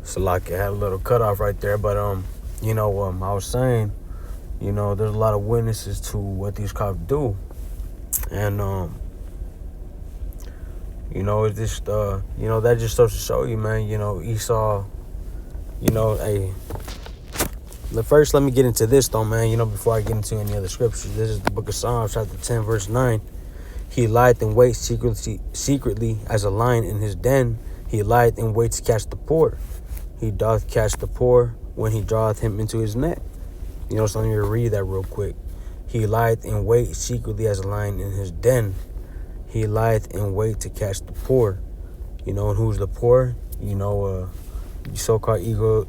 Salaki had a little cutoff right there, but I was saying, there's a lot of witnesses to what these cops do, and it's just that just starts to show you, man. Esau, hey. First, let me get into this though, man. Before I get into any other scriptures, this is the book of Psalms, chapter 10, verse 9. He lieth in wait secretly as a lion in his den. He lieth in wait to catch the poor. He doth catch the poor when he draweth him into his net. So let me read that real quick. He lieth in wait secretly as a lion in his den. He lieth in wait to catch the poor. And who's the poor? You so-called Negroes,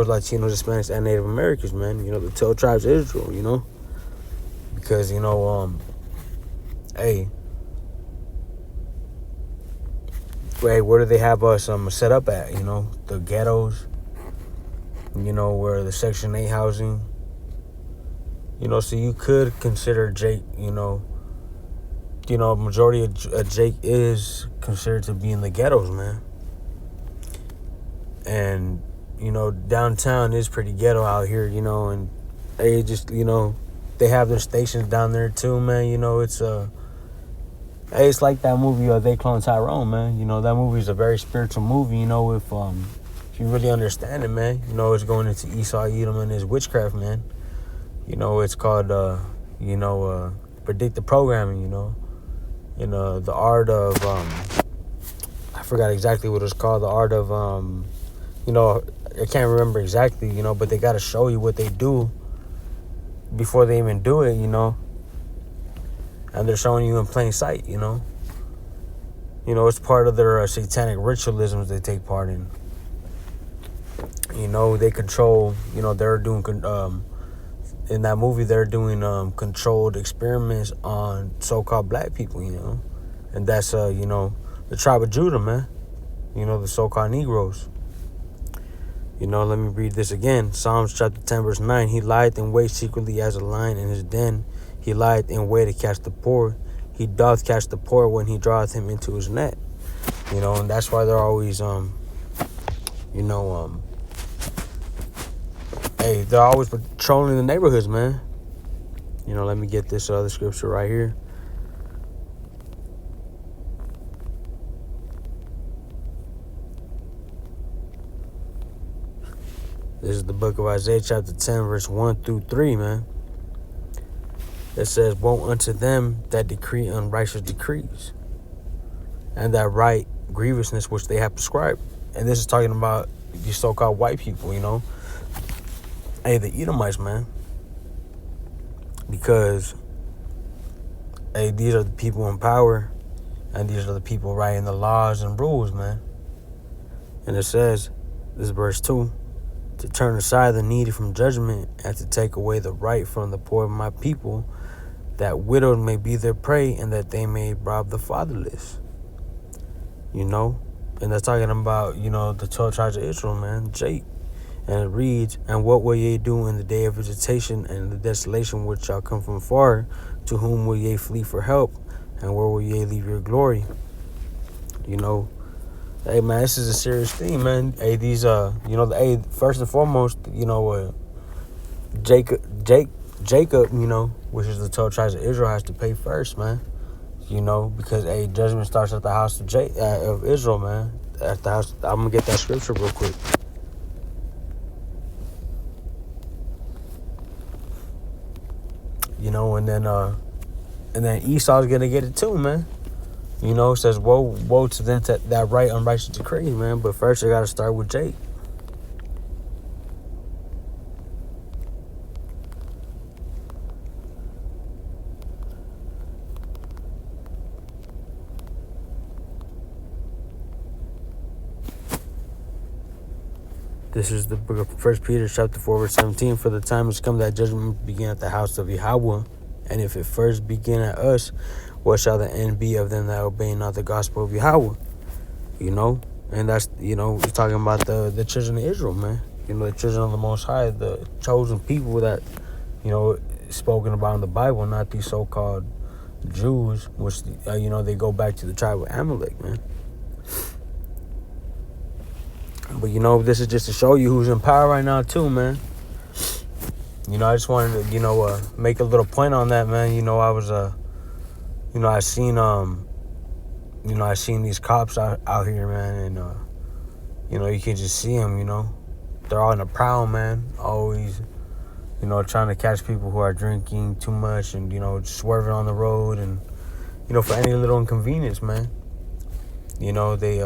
Latinos, Hispanics, and Native Americans, man. The 12 tribes of Israel, because, hey, where do they have us set up at? The ghettos, where the Section 8 housing. So you could consider Jake, majority of Jake is considered to be in the ghettos, man. And, downtown is pretty ghetto out here, and they just, they have their stations down there too, man. It's like that movie, They Clone Tyrone, man. That movie is a very spiritual movie, if you really understand it, man. It's going into Esau, Edom, and his witchcraft, man. It's called, predictive programming, the art of, I forgot exactly what it's called, the art of, I can't remember exactly, but they got to show you what they do before they even do it, and they're showing you in plain sight, it's part of their satanic ritualisms they take part in. They control, they're doing, in that movie, they're doing controlled experiments on so-called black people, and that's, the tribe of Judah, man, the so-called Negroes. Let me read this again. Psalms chapter 10, verse 9. He lieth in wait secretly as a lion in his den. He lieth in wait to catch the poor. He doth catch the poor when he draweth him into his net. And that's why they're always, hey, they're always patrolling the neighborhoods, man. Let me get this other scripture right here. This is the book of Isaiah chapter 10, verse 1 through 3, man. It says, woe unto them that decree unrighteous decrees, and that write grievousness which they have prescribed. And this is talking about these so-called white people, Hey, the Edomites, man. Because, hey, these are the people in power, and these are the people writing the laws and rules, man. And it says, this is verse 2, to turn aside the needy from judgment and to take away the right from the poor of my people, that widows may be their prey and that they may rob the fatherless. And that's talking about, the 12 tribes of Israel, man, Jake. And it reads, and what will ye do in the day of visitation and the desolation which shall come from far? To whom will ye flee for help? And where will ye leave your glory? Hey, man, this is a serious thing, man. Hey, these, hey, first and foremost, Jacob, which is the 12 tribes of Israel, has to pay first, man. Because, hey, judgment starts at the house of Israel, man. At the house, I'm going to get that scripture real quick. And then Esau's going to get it too, man. It says, woe to them that write unrighteous decrees, man. But first, you got to start with Jake. This is the book of 1 Peter chapter 4, verse 17. For the time has come that judgment begin at the house of Yahweh. And if it first begin at us, what shall the end be of them that obey not the gospel of Yahweh? And that's, we're talking about the children of Israel, man. The children of the Most High, the chosen people that, spoken about in the Bible, not these so-called Jews, which, they go back to the tribe of Amalek, man. But, you know, this is just to show you who's in power right now, too, man. You know, I just wanted to, you know, make a little point on that, man. You know, I was, you know, I seen these cops out here, man, and, you know, you can just see them, you know. They're all in a prowl, man. Always, you know, trying to catch people who are drinking too much and, you know, swerving on the road and, you know, for any little inconvenience, man. You know, they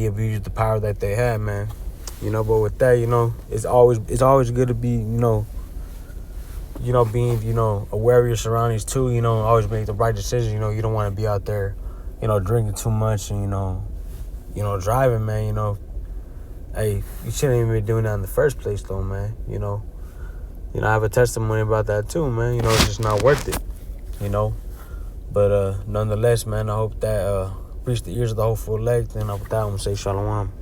abuse the power that they have, man. You know, but with that, you know, it's always good to be, being, aware of your surroundings too. You know, always make the right decision. You know, you don't want to be out there, you know, drinking too much and, driving, man. You know, hey, you shouldn't even be doing that in the first place, though, man. You know, I have a testimony about that too, man. You know, it's just not worth it. You know, but nonetheless, man, I hope that reached the ears of the hopeful elect. And with that, I'm gonna say shalom.